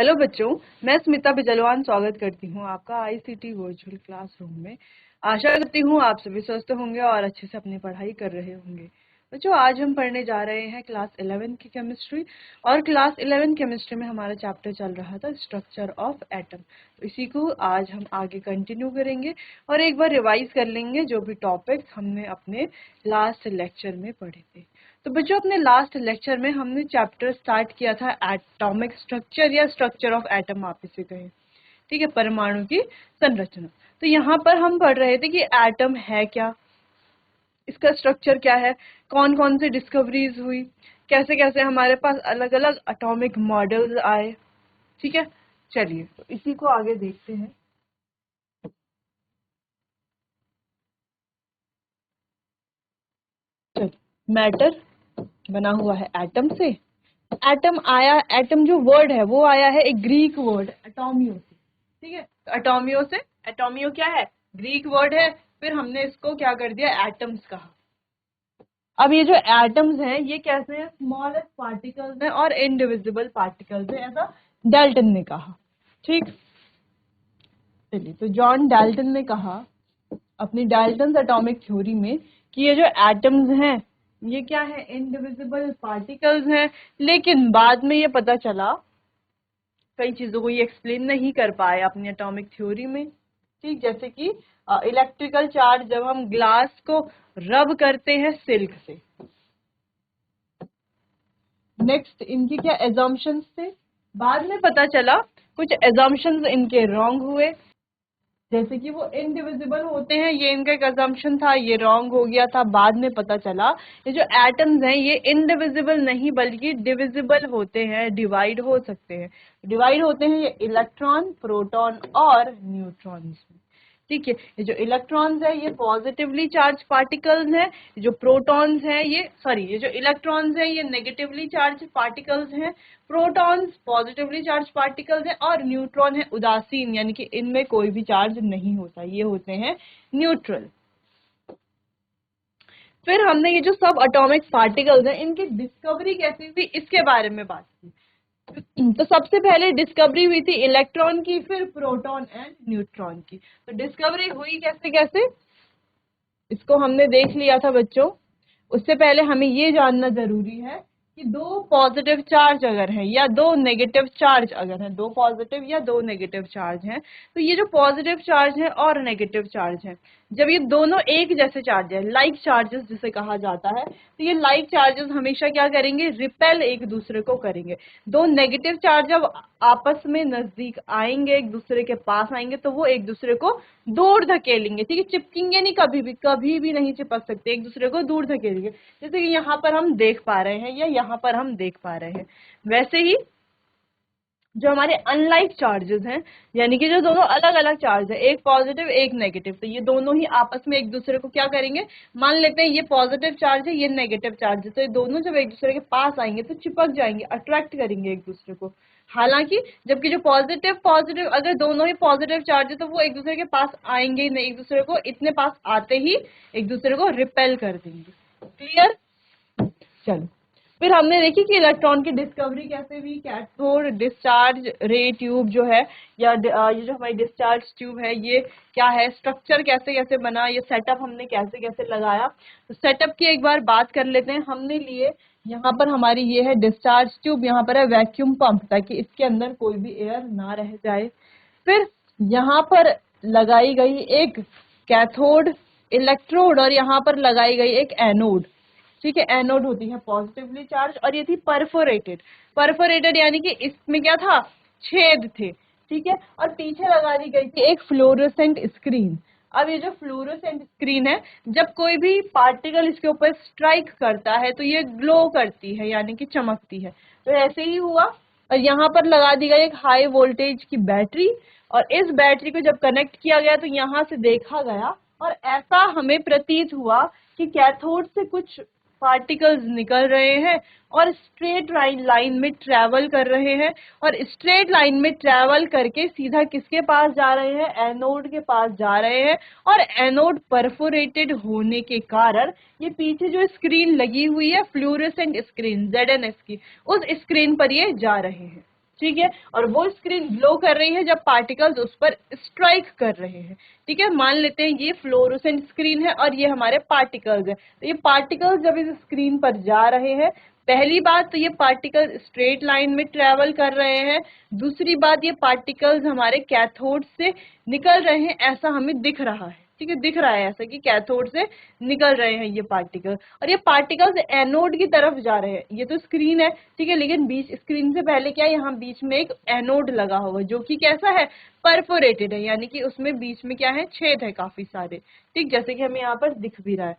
Hello बच्चों, मैं स्मिता बिजलवान स्वागत करती हूँ आपका आईसीटी वर्चुअल क्लासरूम में। आशा करती हूँ आप सभी स्वस्थ होंगे और अच्छे से अपनी पढ़ाई कर रहे होंगे। बच्चों, आज हम पढ़ने जा रहे हैं क्लास 11 की केमिस्ट्री। और क्लास 11 केमिस्ट्री में हमारा चैप्टर चल रहा था स्ट्रक्चर ऑफ एटम। तो इसी को आज हम आगे कंटिन्यू करेंगे और एक बार रिवाइज कर लेंगे जो भी टॉपिक्स हमने अपने लास्ट लेक्चर में पढ़े थे। तो बच्चों, अपने लास्ट लेक्चर में हमने चैप्टर स्टार्ट किया था एटॉमिक स्ट्रक्चर या स्ट्रक्चर ऑफ एटम आप इसे कहें, ठीक है, परमाणु की संरचना। तो यहाँ पर हम पढ़ रहे थे कि एटम है क्या, इसका स्ट्रक्चर क्या है, कौन कौन सी डिस्कवरीज हुई, कैसे कैसे हमारे पास अलग अलग एटॉमिक मॉडल्स आए। ठीक है, चलिए तो इसी को आगे देखते हैं। चलिए, मैटर बना हुआ है एटम से। एटम आया, एटम जो वर्ड है वो आया है एक ग्रीक वर्ड एटोमियो से। ठीक है, तो एटोमियो से, एटोमियो क्या है, ग्रीक वर्ड है। फिर हमने इसको क्या कर दिया, एटम्स कहा। अब ये जो एटम्स हैं ये कैसे हैं, स्मॉलेस्ट पार्टिकल्स हैं और इनडिविजिबल पार्टिकल्स हैं, ऐसा डाल्टन ने कहा। ठीक, चलिए, तो जॉन डाल्टन ने कहा अपनी डाल्टन एटॉमिक थ्योरी में कि ये जो एटम्स हैं ये क्या है, इनडिविजिबल पार्टिकल्स हैं। लेकिन बाद में ये पता चला, कई चीजों को ये एक्सप्लेन नहीं कर पाए अपनी एटॉमिक थ्योरी में। ठीक, जैसे कि इलेक्ट्रिकल चार्ज जब हम ग्लास को रब करते हैं सिल्क से। नेक्स्ट, इनके क्या एजम्पशंस थे, बाद में पता चला कुछ एजम्पशंस इनके रॉन्ग हुए। जैसे कि वो इनडिविजिबल होते हैं, ये इनका एक अजम्पशन था, ये रॉन्ग हो गया था। बाद में पता चला ये जो एटम्स हैं ये इनडिविजिबल नहीं बल्कि डिविजिबल होते हैं, डिवाइड हो सकते हैं। डिवाइड होते हैं ये इलेक्ट्रॉन, प्रोटॉन और न्यूट्रॉन्स में। ठीक है, ये जो इलेक्ट्रॉन्स है ये पॉजिटिवली चार्ज पार्टिकल्स हैं, जो प्रोटॉन्स हैं ये, सॉरी, ये जो इलेक्ट्रॉन्स हैं ये नेगेटिवली चार्ज पार्टिकल्स हैं, प्रोटॉन्स पॉजिटिवली चार्ज पार्टिकल्स हैं और न्यूट्रॉन है उदासीन, यानी कि इनमें कोई भी चार्ज नहीं होता, ये होते हैं न्यूट्रल। फिर हमने ये जो सब एटॉमिक पार्टिकल्स हैं इनकी डिस्कवरी कैसे हुई इसके बारे में बात की। तो सबसे पहले डिस्कवरी हुई थी इलेक्ट्रॉन की, फिर प्रोटॉन एंड न्यूट्रॉन की। तो डिस्कवरी हुई कैसे कैसे इसको हमने देख लिया था बच्चों। उससे पहले हमें ये जानना जरूरी है कि दो पॉजिटिव चार्ज अगर हैं या दो नेगेटिव चार्ज अगर हैं, दो पॉजिटिव या दो नेगेटिव चार्ज हैं, तो ये जो पॉजिटिव चार्ज है और नेगेटिव चार्ज है, जब ये दोनों एक जैसे चार्ज है, लाइक चार्जेस जिसे कहा जाता है, तो ये लाइक चार्जेस हमेशा क्या करेंगे, रिपेल एक दूसरे को करेंगे। दो नेगेटिव चार्ज जब आपस में नजदीक आएंगे, एक दूसरे के पास आएंगे, तो वो एक दूसरे को दूर धकेलेंगे। ठीक है, चिपकेंगे नहीं, कभी भी नहीं चिपक सकते, एक दूसरे को दूर धकेलेंगे। जैसे कि यहाँ पर हम देख पा रहे हैं या यहाँ पर हम देख पा रहे हैं, वैसे ही जो हमारे अनलाइक चार्जेस हैं, यानी कि जो दोनों अलग अलग चार्ज है, एक पॉजिटिव एक नेगेटिव, तो ये दोनों ही आपस में एक दूसरे को क्या करेंगे, मान लेते हैं ये पॉजिटिव चार्ज है ये नेगेटिव चार्ज है, तो ये दोनों जब एक दूसरे के पास आएंगे तो चिपक जाएंगे, अट्रैक्ट करेंगे एक दूसरे को। हालांकि जबकि जो पॉजिटिव पॉजिटिव अगर दोनों ही पॉजिटिव चार्ज है तो वो एक दूसरे के पास आएंगे ही नहीं, एक दूसरे को इतने पास आते ही एक दूसरे को रिपेल कर देंगे। क्लियर, चलो। फिर हमने देखी कि इलेक्ट्रॉन की डिस्कवरी कैसे हुई, कैथोड डिस्चार्ज रे ट्यूब जो है, या ये जो हमारी डिस्चार्ज ट्यूब है ये क्या है, स्ट्रक्चर कैसे कैसे बना, ये सेटअप हमने कैसे कैसे लगाया। तो सेटअप की एक बार बात कर लेते हैं। हमने लिए यहाँ पर हमारी ये है डिस्चार्ज ट्यूब, यहाँ पर है वैक्यूम पंप ताकि इसके अंदर कोई भी एयर ना रह जाए। फिर यहाँ पर लगाई गई एक कैथोड इलेक्ट्रोड और यहाँ पर लगाई गई एक एनोड। ठीक है, एनोड होती है पॉजिटिवली चार्ज और ये थी परफोरेटेड। परफोरेटेड यानी कि इसमें क्या था, छेद थे। ठीक है, और पीछे लगा दी गई थी एक फ्लोरोसेंट स्क्रीन। अब ये जो फ्लोरोसेंट स्क्रीन है, जब कोई भी पार्टिकल इसके ऊपर स्ट्राइक करता है तो ये ग्लो करती है, यानी कि चमकती है। तो ऐसे ही हुआ। और यहाँ पर लगा दी गई एक हाई वोल्टेज की बैटरी, और इस बैटरी को जब कनेक्ट किया गया तो यहाँ से देखा गया और ऐसा हमें प्रतीत हुआ कि कैथोड से कुछ पार्टिकल्स निकल रहे हैं और स्ट्रेट लाइन में ट्रेवल कर रहे हैं, और स्ट्रेट लाइन में ट्रेवल करके सीधा किसके पास जा रहे हैं, एनोड के पास जा रहे हैं। और एनोड परफोरेटेड होने के कारण ये पीछे जो स्क्रीन लगी हुई है फ्लूरोसेंट स्क्रीन ZNS की, उस स्क्रीन पर ये जा रहे हैं। ठीक है, और वो स्क्रीन ग्लो कर रही है जब पार्टिकल्स उस पर स्ट्राइक कर रहे हैं। ठीक है, मान लेते हैं ये फ्लोरोसेंट स्क्रीन है और ये हमारे पार्टिकल्स है, तो ये पार्टिकल्स जब इस स्क्रीन पर जा रहे हैं, पहली बात तो ये पार्टिकल स्ट्रेट लाइन में ट्रेवल कर रहे हैं, दूसरी बात ये पार्टिकल्स हमारे कैथोड से निकल रहे हैं, ऐसा हमें दिख रहा है। ठीक है, दिख रहा है ऐसा कि कैथोड से निकल रहे हैं ये पार्टिकल, और ये पार्टिकल्स एनोड की तरफ जा रहे हैं। ये तो स्क्रीन है, ठीक है, लेकिन बीच स्क्रीन से पहले क्या है, यहाँ बीच में एक एनोड लगा हुआ जो कि कैसा है, परफोरेटेड है, यानी कि उसमें बीच में क्या है, छेद है काफी सारे। ठीक, जैसे कि हमें यहाँ पर दिख भी रहा है,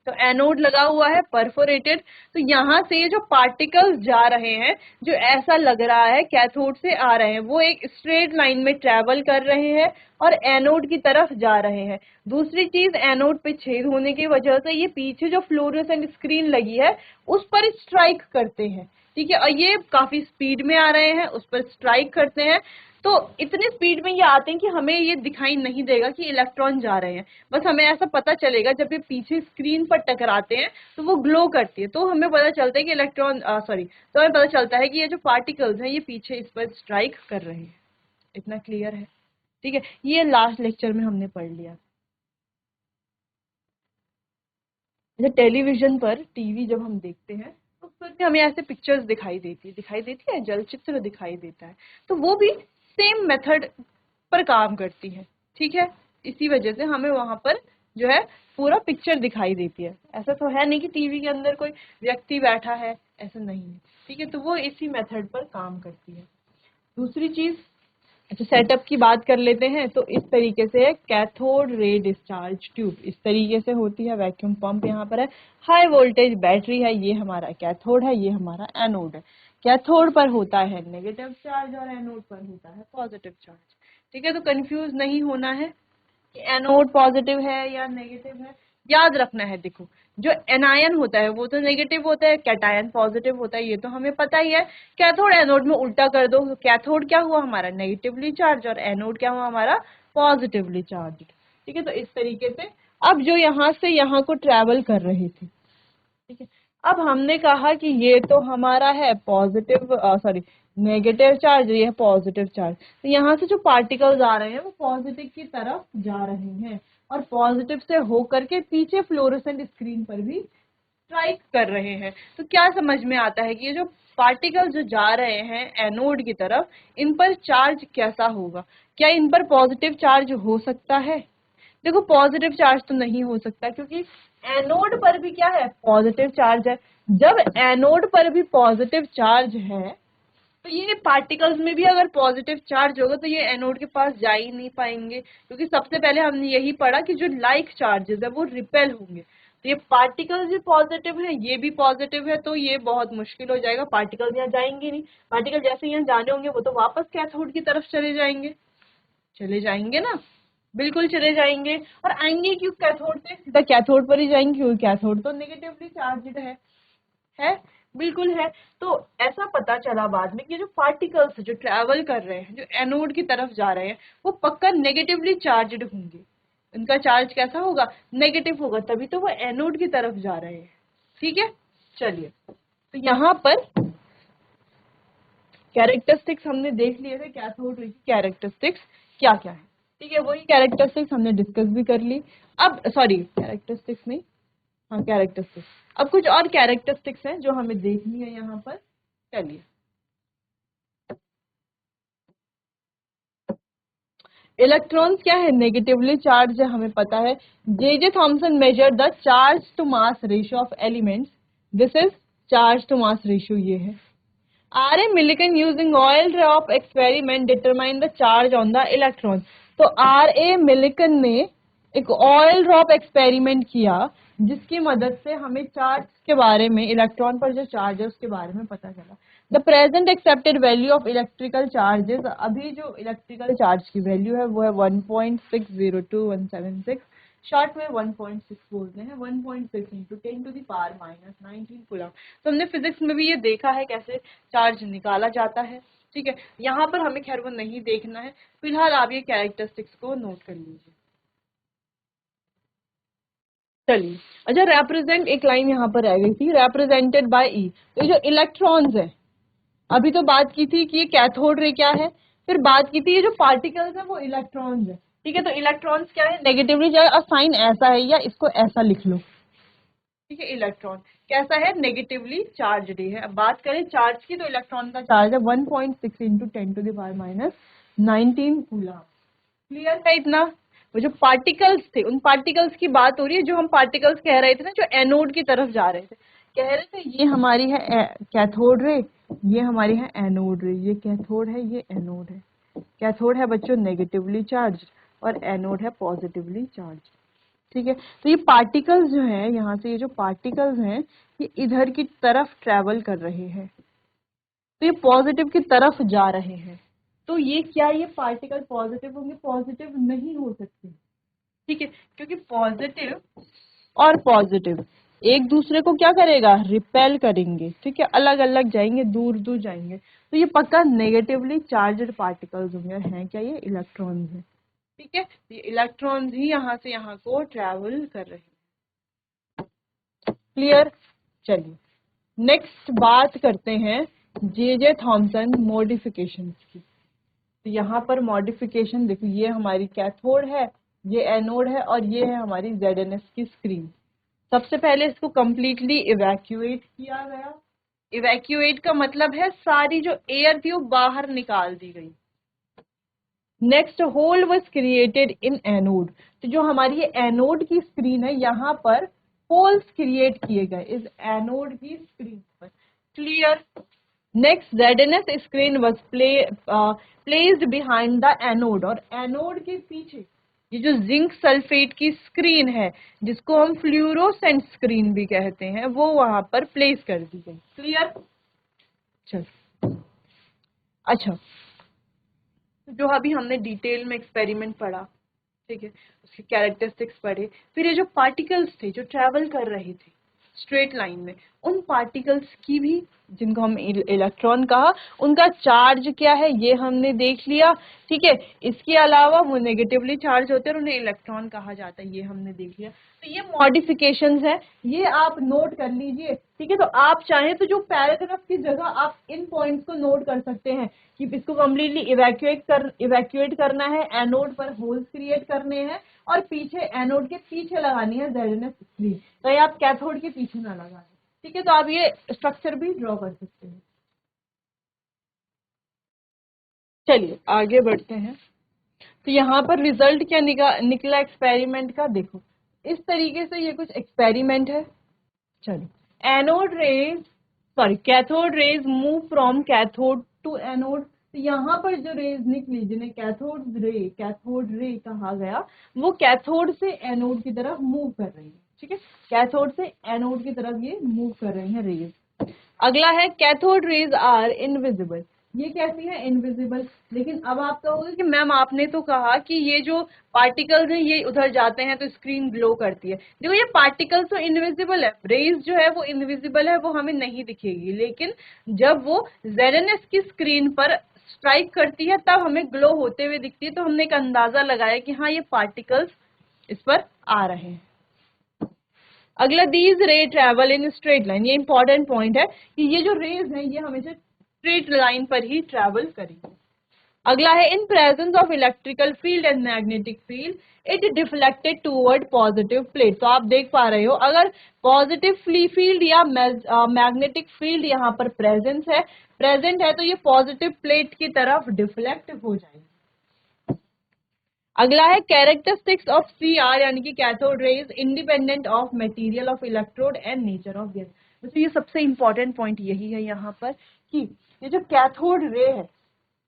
तो एनोड लगा हुआ है परफोरेटेड। तो यहाँ से ये जो पार्टिकल्स जा रहे हैं, जो ऐसा लग रहा है कैथोड से आ रहे हैं, वो एक स्ट्रेट लाइन में ट्रेवल कर रहे हैं और एनोड की तरफ जा रहे हैं। दूसरी चीज, एनोड पे छेद होने की वजह से ये पीछे जो फ्लोरोसेंट स्क्रीन लगी है उस पर स्ट्राइक करते हैं। ठीक है, और ये काफी स्पीड में आ रहे हैं, उस पर स्ट्राइक करते हैं, तो इतनी स्पीड में ये आते हैं कि हमें ये दिखाई नहीं देगा कि इलेक्ट्रॉन जा रहे हैं, बस हमें ऐसा पता चलेगा जब ये पीछे स्क्रीन पर टकराते हैं तो वो ग्लो करती है, तो हमें पता चलता है कि इलेक्ट्रॉन तो हमें पता चलता है कि ये जो पार्टिकल्स हैं ये पीछे इस पर स्ट्राइक कर रहे हैं। इतना क्लियर है? ठीक है, ये लास्ट लेक्चर में हमने पढ़ लिया। जैसे टेलीविजन पर, टीवी जब हम देखते हैं तो उसमें हमें ऐसे पिक्चर्स दिखाई देती है, जल चित्र दिखाई देता है, तो वो भी सेम मेथड पर काम करती है। ठीक है, इसी वजह से हमें वहां पर जो है पूरा पिक्चर दिखाई देती है। ऐसा तो है नहीं कि टीवी के अंदर कोई व्यक्ति बैठा है, ऐसा नहीं है। ठीक है, तो वो इसी मेथड पर काम करती है। दूसरी चीज, अच्छा सेटअप की बात कर लेते हैं, तो इस तरीके से कैथोड रे डिस्चार्ज ट्यूब इस तरीके से होती है, वैक्यूम पंप यहाँ पर है, हाई वोल्टेज बैटरी है, ये हमारा कैथोड है, ये हमारा एनोड है। कैथोड पर होता है नेगेटिव चार्ज और एनोड पर होता है पॉजिटिव चार्ज। ठीक है, तो कंफ्यूज नहीं होना है कि एनोड पॉजिटिव है या नेगेटिव है, याद रखना है। देखो, जो एनायन होता है वो तो नेगेटिव होता है, कैटायन पॉजिटिव होता है, ये तो हमें पता ही है। कैथोड एनोड में उल्टा कर दो, तो कैथोड क्या हुआ हमारा, नेगेटिवली चार्ज, और एनोड क्या हुआ हमारा, पॉजिटिवली चार्ज। ठीक है, तो इस तरीके से अब जो यहाँ से यहाँ को ट्रेवल कर रही थी, ठीक है, अब हमने कहा कि ये तो हमारा है पॉजिटिव, सॉरी नेगेटिव चार्ज, ये है पॉजिटिव चार्ज, तो यहाँ से जो पार्टिकल्स आ रहे हैं वो पॉजिटिव की तरफ जा रहे हैं, और पॉजिटिव से होकर के पीछे फ्लोरोसेंट स्क्रीन पर भी स्ट्राइक कर रहे हैं। तो क्या समझ में आता है कि ये जो पार्टिकल जो जा रहे हैं एनोड की तरफ, इन पर चार्ज कैसा होगा, क्या इन पर पॉजिटिव चार्ज हो सकता है? देखो, पॉजिटिव चार्ज तो नहीं हो सकता, क्योंकि एनोड पर भी क्या है, पॉजिटिव चार्ज है। जब एनोड पर भी पॉजिटिव चार्ज है, तो ये पार्टिकल्स में भी अगर पॉजिटिव चार्ज होगा तो ये एनोड के पास जा ही नहीं पाएंगे, क्योंकि सबसे पहले हमने यही पढ़ा कि जो लाइक चार्जेस है वो रिपेल होंगे। तो ये पार्टिकल्स भी पॉजिटिव है, ये भी पॉजिटिव है, तो ये बहुत मुश्किल हो जाएगा, पार्टिकल्स यहाँ जाएंगे नहीं। पार्टिकल जैसे यहाँ जाने होंगे वो तो वापस कैथोड की तरफ चले जाएंगे ना, बिल्कुल चले जाएंगे। और आएंगे क्यों, कैथोड से सीधा कैथोड पर ही जाएंगे, क्योंकि कैथोड तो नेगेटिवली चार्ज्ड है, बिल्कुल है। तो ऐसा पता चला बाद में कि जो पार्टिकल्स जो ट्रैवल कर रहे हैं, जो एनोड की तरफ जा रहे हैं, वो पक्का नेगेटिवली चार्ज्ड होंगे। उनका चार्ज कैसा होगा, नेगेटिव होगा, तभी तो वो एनोड की तरफ जा रहे हैं। ठीक है, चलिए, तो यहाँ पर कैरेक्टरिस्टिक्स हमने देख लिए थे, कैथोड रे की कैरेक्टरिस्टिक्स क्या क्या है। ठीक है, वही कैरेक्टरिस्टिक्स हमने डिस्कस भी कर ली। अब सॉरी, कैरेक्टरिस्टिक्स नहीं, हाँ कैरेक्टरिस्टिक्स, अब कुछ और कैरेक्टरिस्टिक्स हैं जो हमें देखनी है यहाँ पर। चलिए, इलेक्ट्रॉन्स क्या है, नेगेटिवली चार्ज है, हमें पता है। J Thomson measure the charge to mass ratio of elements, this is charge to mass ratio, ये है। R.A. Millikan using oil drop experiment determine the charge on the electron। तो R.A. Millikan ने एक oil drop experiment किया, जिसकी मदद से हमें चार्ज के बारे में, इलेक्ट्रॉन पर जो चार्ज है उसके बारे में पता चला। The present accepted value of electrical charges, अभी जो इलेक्ट्रिकल चार्ज की वैल्यू है वो है 1.602176, शॉर्ट में 1.6 बोलते हैं, 1.6 इंटू 10⁻⁻19 कूलम। तो हमने फिजिक्स में भी ये देखा है कैसे चार्ज निकाला जाता है। ठीक है, यहाँ पर हमें खैर वो नहीं देखना है, फिलहाल आप ये कैरेक्टरिस्टिक्स को नोट कर लीजिए। चलिए, अच्छा रिप्रेजेंट, एक लाइन यहाँ पर रह गई थी, रिप्रेजेंटेड बाय ई। तो ये जो इलेक्ट्रॉन्स है, अभी तो बात की थी कि ये कैथोड रे क्या है, फिर बात की थी ये जो पार्टिकल्स है वो इलेक्ट्रॉन्स है, ठीक है। तो इलेक्ट्रॉन्स क्या है, नेगेटिवली चार्ज, और साइन ऐसा है या इसको ऐसा लिख लो, ठीक है। इलेक्ट्रॉन कैसा है, नेगेटिवली चार्ज है। अब बात करें चार्ज की, तो इलेक्ट्रॉन का चार्ज है 1.6 इंटू 10⁻⁹ कूलम। क्लियर है इतना। वो जो पार्टिकल्स थे उन पार्टिकल्स की बात हो रही है, जो हम पार्टिकल्स कह रहे थे ना, जो एनोड की तरफ जा रहे थे, कह रहे थे ये हमारी है कैथोड रे, ये हमारी है एनोड रे, ये कैथोड है ये एनोड है। कैथोड है बच्चों नेगेटिवली चार्ज और एनोड है पॉजिटिवली चार्ज, ठीक है। तो ये पार्टिकल्स जो है, यहाँ से ये जो पार्टिकल्स हैं ये इधर की तरफ ट्रेवल कर रहे हैं, तो ये पॉजिटिव की तरफ जा रहे हैं। तो ये क्या, ये पार्टिकल पॉजिटिव होंगे, पॉजिटिव नहीं हो सकते, ठीक है, क्योंकि पॉजिटिव और पॉजिटिव एक दूसरे को क्या करेगा, रिपेल करेंगे, ठीक है, अलग अलग जाएंगे, दूर दूर जाएंगे। तो ये पक्का नेगेटिवली चार्ज्ड पार्टिकल्स होंगे, और हैं क्या, ये इलेक्ट्रॉन्स हैं, ठीक है। ये इलेक्ट्रॉन्स ही यहाँ से यहाँ को ट्रेवल कर रहे हैं। क्लियर। चलिए नेक्स्ट बात करते हैं जे थॉमसन मॉडिफिकेशंस की। तो यहाँ पर मॉडिफिकेशन देखो, ये हमारी कैथोड है, ये एनोड है, और ये है हमारी ZNS की स्क्रीन। सबसे पहले इसको कंप्लीटली इवैक्यूएट किया गया। इवैक्यूएट का मतलब है सारी जो एयर थी वो बाहर निकाल दी गई। Next hole was created in anode. तो जो हमारी ये एनोड की स्क्रीन है, यहाँ पर होल्स क्रिएट किए गए इस एनोड की स्क्रीन पर। Clear. Next ZNS screen was placed behind the anode, और एनोड के पीछे ये जो जिंक सल्फेट की स्क्रीन है, जिसको हम फ्लूरोसेंट स्क्रीन भी कहते हैं, वो वहां पर प्लेस कर दी गई। क्लियर। चलो अच्छा, तो जो अभी हमने डिटेल में एक्सपेरिमेंट पढ़ा, ठीक है, उसके कैरेक्टरिस्टिक्स पढ़े, फिर ये जो पार्टिकल्स थे जो ट्रेवल कर रहे थे स्ट्रेट लाइन में, उन पार्टिकल्स की भी, जिनको हम इलेक्ट्रॉन कहा, उनका चार्ज क्या है ये हमने देख लिया, ठीक है। इसके अलावा वो नेगेटिवली चार्ज होते हैं और उन्हें इलेक्ट्रॉन कहा जाता है, ये हमने देख लिया। तो ये मॉडिफिकेशंस है, ये आप नोट कर लीजिए, ठीक है। तो आप चाहें तो जो पैराग्राफ की जगह आप इन पॉइंट्स को नोट कर सकते हैं कि इसको कम्प्लीटली इवैक्यूएट करना है, एनोड पर होल्स क्रिएट करने हैं, और पीछे एनोड के पीछे लगानी है ZNS स्क्रीन। तो ये आप कैथोड के पीछे ना लगा दें, ठीक है। तो आप ये स्ट्रक्चर भी ड्रॉ कर सकते हैं। चलिए आगे बढ़ते हैं। तो यहाँ पर रिजल्ट क्या निकला एक्सपेरिमेंट का, देखो इस तरीके से ये कुछ एक्सपेरिमेंट है। चलो anode rays, sorry cathode rays move from cathode to anode. तो यहाँ पर जो रेज निकली, जिन्हें कैथोड रे कहा गया, वो कैथोड से एनोड की तरफ मूव कर रही है, ठीक है। कैथोड से एनोड की तरफ ये मूव कर रही है रेज। अगला है कैथोड रेज आर इनविजिबल। ये कैसी है, इनविजिबल। लेकिन अब आप कहोगे कि मैम आपने तो कहा कि ये जो पार्टिकल्स हैं ये उधर जाते हैं तो स्क्रीन ग्लो करती है। देखो ये पार्टिकल्स तो इनविजिबल है, रेज जो है वो इनविजिबल है, वो हमें नहीं दिखेगी, लेकिन जब वो ZNS की स्क्रीन पर स्ट्राइक करती है तब हमें ग्लो होते हुए दिखती है। तो हमने एक अंदाजा लगाया कि हाँ ये पार्टिकल्स इस पर आ रहे हैं। अगला दीज रे ट्रेवल इन स्ट्रेट लाइन। ये इंपॉर्टेंट पॉइंट है कि ये जो रेज है ये हमेशा स्ट्रेट लाइन पर ही ट्रेवल करेगी। अगला है in presence of electrical field and magnetic field it deflected toward positive plate. तो आप देख पा रहे हो, अगर पॉजिटिव फील्ड या मैग्नेटिक फील्ड यहाँ पर प्रेजेंट है तो ये पॉजिटिव प्लेट की तरफ डिफ्लेक्ट हो जाएगी। अगला है कैरेक्टरिस्टिक्स ऑफ CR यानी कि cathode rays independent of material of electrode and nature of gas. तो ये सबसे इंपॉर्टेंट पॉइंट यही है यहाँ पर कि ये जो कैथोड रे है,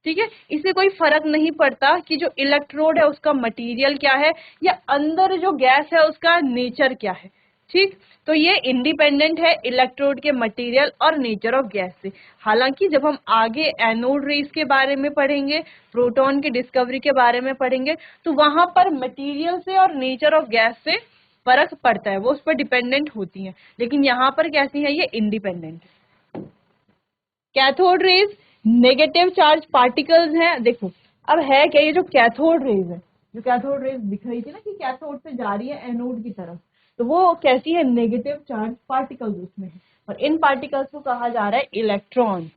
ठीक है, इससे कोई फर्क नहीं पड़ता कि जो इलेक्ट्रोड है उसका मटेरियल क्या है या अंदर जो गैस है उसका नेचर क्या है, ठीक। तो ये इंडिपेंडेंट है इलेक्ट्रोड के मटेरियल और नेचर ऑफ गैस से। हालांकि जब हम आगे एनोड रेस के बारे में पढ़ेंगे, प्रोटॉन की डिस्कवरी के बारे में पढ़ेंगे, तो वहां पर मटेरियल से और नेचर ऑफ गैस से फर्क पड़ता है, वो उस पर डिपेंडेंट होती हैं। लेकिन यहाँ पर कैसी है, ये इंडिपेंडेंट है। Cathode rays negative charge particles हैं। देखो अब है क्या, ये जो कैथोड रेज है, जो कैथोड रेज दिख रही थी ना कि कैथोड से जा रही है एनोड की तरफ, तो वो कैसी है, नेगेटिव चार्ज पार्टिकल्स उसमें है, और इन पार्टिकल्स को कहा जा रहा है इलेक्ट्रॉन।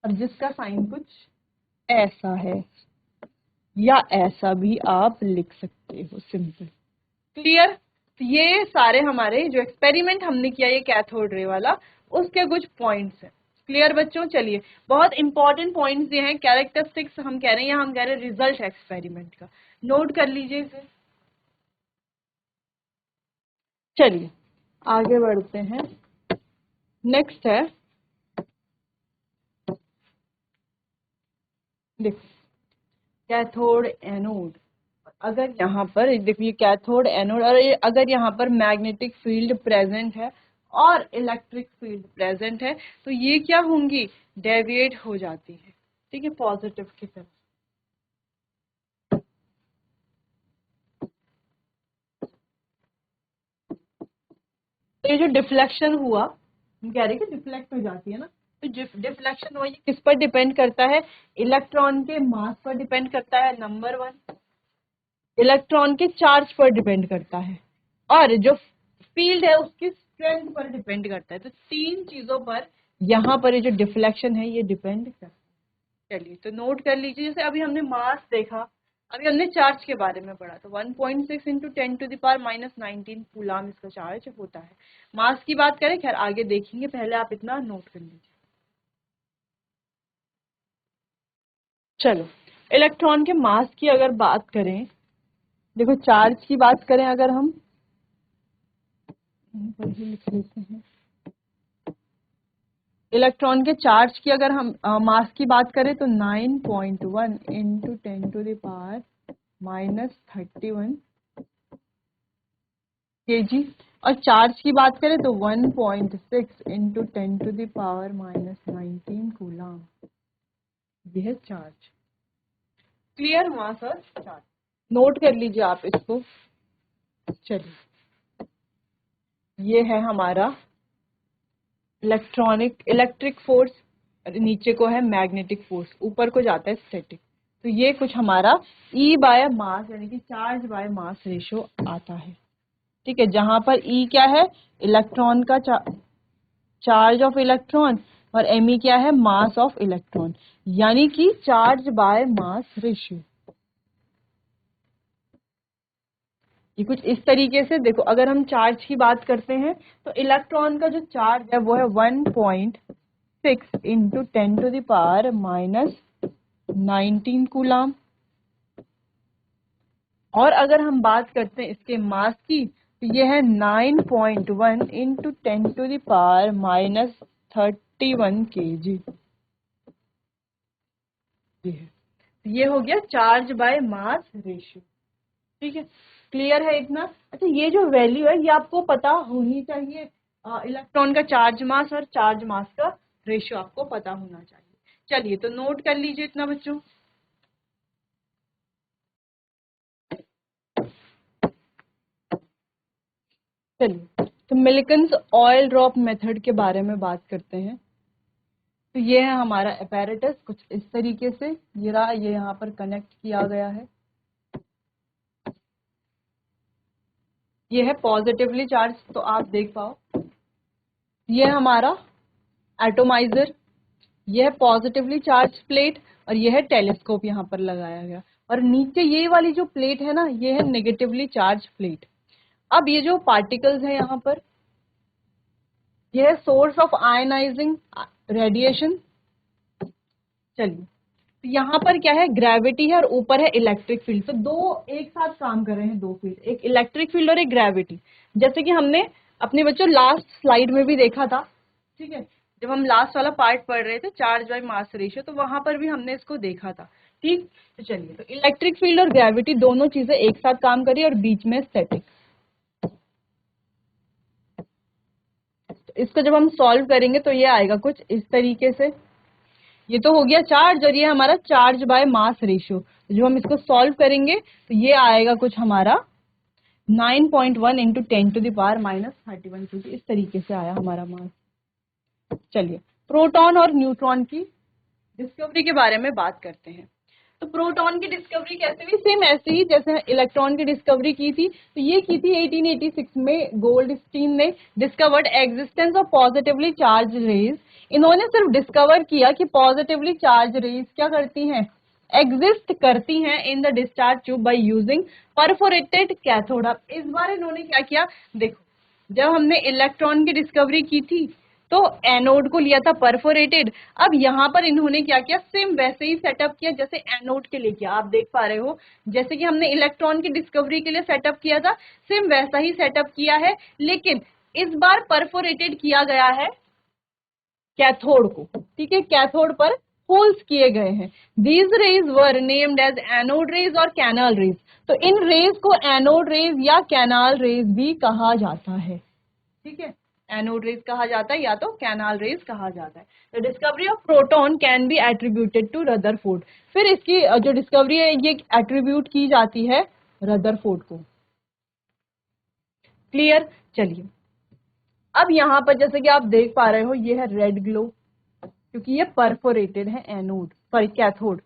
और जिसका साइन कुछ ऐसा है, या ऐसा भी आप लिख सकते हो, सिंपल। क्लियर? तो ये सारे हमारे जो एक्सपेरिमेंट हमने किया ये कैथोड रे वाला, उसके कुछ पॉइंट्स हैं। क्लियर बच्चों? चलिए, बहुत इंपॉर्टेंट पॉइंट्स ये हैं, कैरेक्टरिस्टिक्स हम कह रहे हैं या हम कह रहे हैं रिजल्ट एक्सपेरिमेंट का, नोट कर लीजिए इसे। चलिए आगे बढ़ते हैं। नेक्स्ट है, देखो कैथोड एनोड। अगर यहाँ पर देखिए कैथोड एनोड, और अगर यहाँ पर मैग्नेटिक फील्ड प्रेजेंट है और इलेक्ट्रिक फील्ड प्रेजेंट है, तो ये क्या होंगी, डेविएट हो जाती है, ठीक है, पॉजिटिव की तरफ। तो ये जो डिफ्लेक्शन हुआ, हम कह रहे हैं कि डिफ्लेक्ट हो जाती है ना, तो डिफ्लेक्शन हुआ, ये किस पर डिपेंड करता है, इलेक्ट्रॉन के मास पर डिपेंड करता है, नंबर 1, इलेक्ट्रॉन के चार्ज पर डिपेंड करता है, और जो फील्ड है उसकी स्ट्रेंथ पर डिपेंड करता है। तो तीन चीजों पर यहाँ पर ये जो डिफ्लेक्शन है ये डिपेंड करता है। चलिए तो नोट कर लीजिए, जैसे अभी हमने मास देखा, अभी हमने चार्ज के बारे में पढ़ा, तो 1.6 इंटू 10⁻⁻19 कूलाम इसका चार्ज होता है। मास की बात करें, खैर आगे देखेंगे, पहले आप इतना नोट कर लीजिए। चलो, इलेक्ट्रॉन के मास की अगर बात करें, देखो चार्ज की बात करें अगर हम लिख लेते हैं, इलेक्ट्रॉन के चार्ज की अगर हम मास की बात करें तो 9.1 इंटू 10⁻⁻31 kg, और चार्ज की बात करें तो 1.6 इंटू 10⁻⁻19 कूलाम, यह है चार्ज। क्लियर? मास और चार्ज नोट कर लीजिए आप इसको। चलिए, ये है हमारा इलेक्ट्रिक फोर्स, नीचे को है मैग्नेटिक फोर्स, ऊपर को जाता है स्टैटिक। तो ये कुछ हमारा E बाय मास यानी कि चार्ज बाय मास रेशो आता है, ठीक है, जहां पर E क्या है, इलेक्ट्रॉन का चार्ज ऑफ इलेक्ट्रॉन, और Me क्या है, मास ऑफ इलेक्ट्रॉन, यानी कि चार्ज बाय मास रेशियो। ये कुछ इस तरीके से देखो, अगर हम चार्ज की बात करते हैं तो इलेक्ट्रॉन का जो चार्ज है वो है 1.6 इंटू 10⁻⁻19 कूलाम, और अगर हम बात करते हैं इसके मास की तो ये है 9.1 इंटू 10⁻31 kg। ये हो गया चार्ज बाय मास रेशियो, ठीक है। क्लियर है इतना? अच्छा, ये जो वैल्यू है ये आपको पता होनी चाहिए, इलेक्ट्रॉन का चार्ज मास और चार्ज मास का रेशियो आपको पता होना चाहिए। चलिए तो नोट कर लीजिए इतना बच्चों। चलिए तो मिल्किंस ऑयल ड्रॉप मेथड के बारे में बात करते हैं। तो ये है हमारा अपैरेटस, कुछ इस तरीके से ये रहा, ये यहाँ पर कनेक्ट किया गया है, ये है पॉजिटिवली चार्ज, तो आप देख पाओ, ये हमारा एटोमाइजर, यह है पॉजिटिवली चार्ज प्लेट, और यह है टेलीस्कोप यहाँ पर लगाया गया, और नीचे ये वाली जो प्लेट है ना, ये है नेगेटिवली चार्ज प्लेट। अब ये जो पार्टिकल्स है यहाँ पर, यह है सोर्स ऑफ आयनाइजिंग रेडिएशन। चलिए, तो यहाँ पर क्या है, ग्रेविटी है और ऊपर है इलेक्ट्रिक फील्ड, तो दो एक साथ काम कर रहे हैं, दो फील्ड, एक इलेक्ट्रिक फील्ड और एक ग्रेविटी, जैसे कि हमने अपने बच्चों लास्ट स्लाइड में भी देखा था, ठीक है, जब हम लास्ट वाला पार्ट पढ़ रहे the charge by mass ratio, तो वहां पर भी हमने इसको देखा था, ठीक। तो चलिए, तो इलेक्ट्रिक फील्ड और ग्रेविटी दोनों चीजें एक साथ काम करी और बीच में स्टैटिक। तो इसको जब हम सॉल्व करेंगे तो ये आएगा कुछ इस तरीके से, ये तो हो गया चार्ज, और ये हमारा चार्ज बाय मास रेशियो। जब हम इसको सॉल्व करेंगे तो ये आएगा कुछ हमारा 9.1 इंटू 10⁻⁻31, क्योंकि इस तरीके से आया हमारा मास। चलिए, प्रोटॉन और न्यूट्रॉन की डिस्कवरी के बारे में बात करते हैं। तो प्रोटॉन की डिस्कवरी कैसे हुई, सेम ऐसे ही जैसे इलेक्ट्रॉन की डिस्कवरी की थी, तो ये की थी 1886 में गोल्डस्टीन ने, discovered existence of positively charged rays. इन्होंने सिर्फ डिस्कवर किया कि पॉजिटिवली चार्ज रेज क्या करती हैं, एग्जिस्ट करती हैं in the discharge tube by using perforated cathode. अब इस बार इन्होंने क्या किया, देखो जब हमने इलेक्ट्रॉन की डिस्कवरी की थी तो एनोड को लिया था परफोरेटेड, अब यहाँ पर इन्होंने क्या किया, सेम वैसे ही सेटअप किया जैसे एनोड के लिए किया। आप देख पा रहे हो जैसे कि हमने इलेक्ट्रॉन की डिस्कवरी के लिए सेटअप किया था, सेम वैसा ही सेटअप किया है, लेकिन इस बार परफोरेटेड किया गया है कैथोड को, ठीक है, कैथोड पर होल्स किए गए हैं। These rays were named as anode rays और कैनाल रेज। तो इन रेज को एनोड रेज या कैनाल रेज भी कहा जाता है, ठीक है, एनोड रेज कहा जाता है या तो कैनाल रेज कहा जाता है। The discovery of proton can be attributed to Rutherford. फिर इसकी जो डिस्कवरी है ये एट्रीब्यूट की जाती है रदरफोर्ड को। क्लियर, चलिए अब यहाँ पर जैसे कि आप देख पा रहे हो ये है रेड ग्लो, क्योंकि ये परफोरेटेड है एनोड सॉरी कैथोड।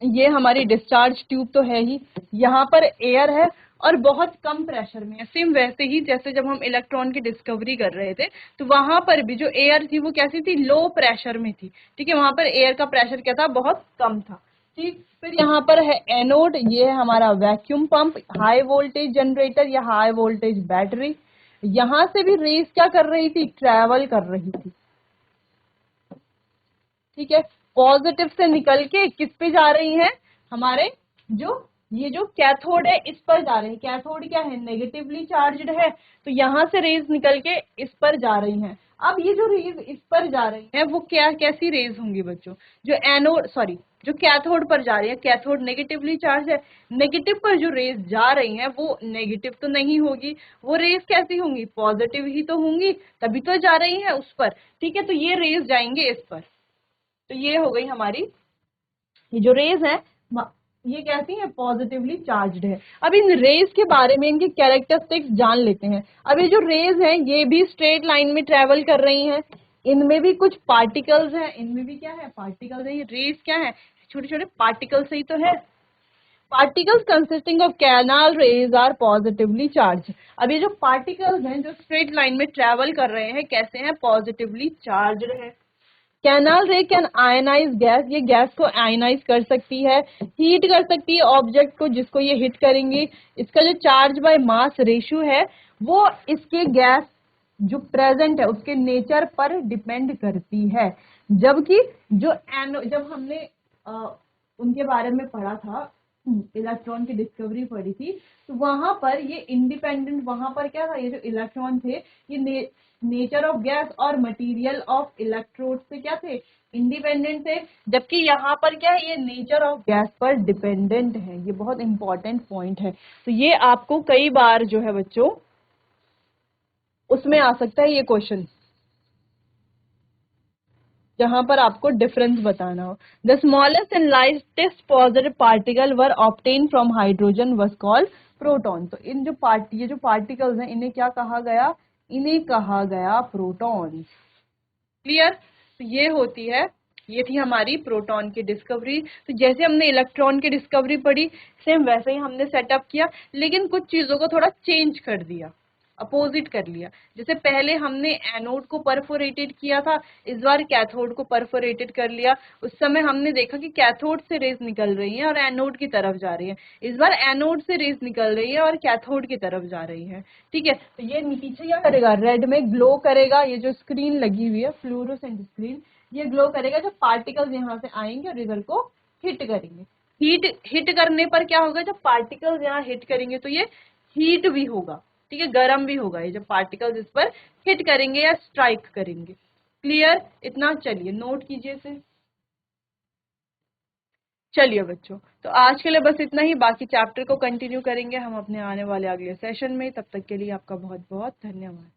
ये हमारी डिस्चार्ज ट्यूब तो है ही, यहाँ पर एयर है और बहुत कम प्रेशर में है, सेम वैसे ही जैसे जब हम इलेक्ट्रॉन की डिस्कवरी कर रहे थे तो वहां पर भी जो एयर थी वो कैसी थी, लो प्रेशर में थी, ठीक है, वहां पर एयर का प्रेशर क्या था, बहुत कम था, ठीक। फिर यहाँ पर है एनोड, ये है हमारा vacuum pump, high voltage generator या हाई वोल्टेज बैटरी। यहां से भी रेस क्या कर रही थी, ट्रेवल कर रही थी, ठीक है, पॉजिटिव से निकल के किस पे जा रही हैं, हमारे जो ये जो कैथोड है इस पर जा रही है। कैथोड क्या है, नेगेटिवली चार्ज्ड है, तो यहाँ से रेज निकल के इस पर जा रही हैं। अब ये जो रेज इस पर जा रही है वो क्या कैसी रेज होंगी बच्चों, जो एनोड सॉरी जो कैथोड पर जा रही है, कैथोड नेगेटिवली चार्ज है, नेगेटिव पर जो रेज जा रही हैं वो नेगेटिव तो नहीं होगी, वो रेज कैसी होंगी, पॉजिटिव ही तो होंगी, तभी तो जा रही है उस पर, ठीक है, तो ये रेज जाएंगे इस पर। तो ये हो गई हमारी, ये जो रेज है ये कैसी है, पॉजिटिवली चार्ज्ड है। अब इन रेज के बारे में इनकी कैरेक्टरिस्टिक्स जान लेते हैं। अब ये जो रेज हैं ये भी स्ट्रेट लाइन में ट्रेवल कर रही हैं, इनमें भी कुछ पार्टिकल्स हैं, इनमें भी क्या है, पार्टिकल्स है। ये रेज क्या है, छोटे छोटे पार्टिकल्स ही तो है। Particles consisting of canal rays are positively charged. अब ये जो पार्टिकल्स हैं जो स्ट्रेट लाइन में ट्रेवल कर रहे हैं कैसे हैं, पॉजिटिवली चार्ज है। कैनाल रे कैन आयनाइज गैस, ये गैस को आयनाइज कर सकती है, हीट कर सकती है ऑब्जेक्ट को जिसको ये हिट करेंगे। इसका जो चार्ज बाय मास रेशियो है वो इसके गैस जो प्रेजेंट है उसके नेचर पर डिपेंड करती है। जबकि जो जब हमने उनके बारे में पढ़ा था, इलेक्ट्रॉन की डिस्कवरी पढ़ी थी, तो वहां पर ये इंडिपेंडेंट, वहां पर क्या था, ये जो इलेक्ट्रॉन थे ये नेचर ऑफ गैस और मटेरियल ऑफ इलेक्ट्रोड से क्या थे, इंडिपेंडेंट थे। जबकि यहाँ पर क्या है, ये नेचर ऑफ गैस पर डिपेंडेंट है। ये बहुत इंपॉर्टेंट पॉइंट है, तो ये आपको कई बार जो है बच्चों उसमें आ सकता है ये क्वेश्चन, जहां पर आपको डिफरेंस बताना हो। The smallest and lightest positive particle were obtain from hydrogen was called proton. तो इन जो ये जो पार्टिकल्स हैं इन्हें क्या कहा गया, इन्हें कहा गया प्रोटॉन। क्लियर, तो ये होती है, ये थी हमारी प्रोटॉन की डिस्कवरी। तो जैसे हमने इलेक्ट्रॉन की डिस्कवरी पढ़ी सेम वैसे ही हमने सेटअप किया, लेकिन कुछ चीजों को थोड़ा चेंज कर दिया, अपोजिट कर लिया। जैसे पहले हमने एनोड को परफोरेटेड किया था, इस बार कैथोड को परफोरेटेड कर लिया। उस समय हमने देखा कि कैथोड से रेज निकल रही है और एनोड की तरफ जा रही है, इस बार एनोड से रेज निकल रही है और कैथोड की तरफ जा रही है, ठीक है। तो ये पीछे क्या करेगा, रेड में ग्लो करेगा, ये जो स्क्रीन लगी हुई है फ्लूरोसेंट स्क्रीन, ये ग्लो करेगा जब पार्टिकल्स यहाँ से आएंगे और इधर को हिट करेंगे। हिट करने पर क्या होगा, जब पार्टिकल्स यहाँ हिट करेंगे तो ये हीट भी होगा, ठीक है, गर्म भी होगा ये जब पार्टिकल्स इस पर हिट करेंगे या स्ट्राइक करेंगे। क्लियर, इतना चलिए नोट कीजिए इसे। चलिए बच्चों, तो आज के लिए बस इतना ही, बाकी चैप्टर को कंटिन्यू करेंगे हम अपने आने वाले अगले सेशन में। तब तक के लिए आपका बहुत बहुत धन्यवाद।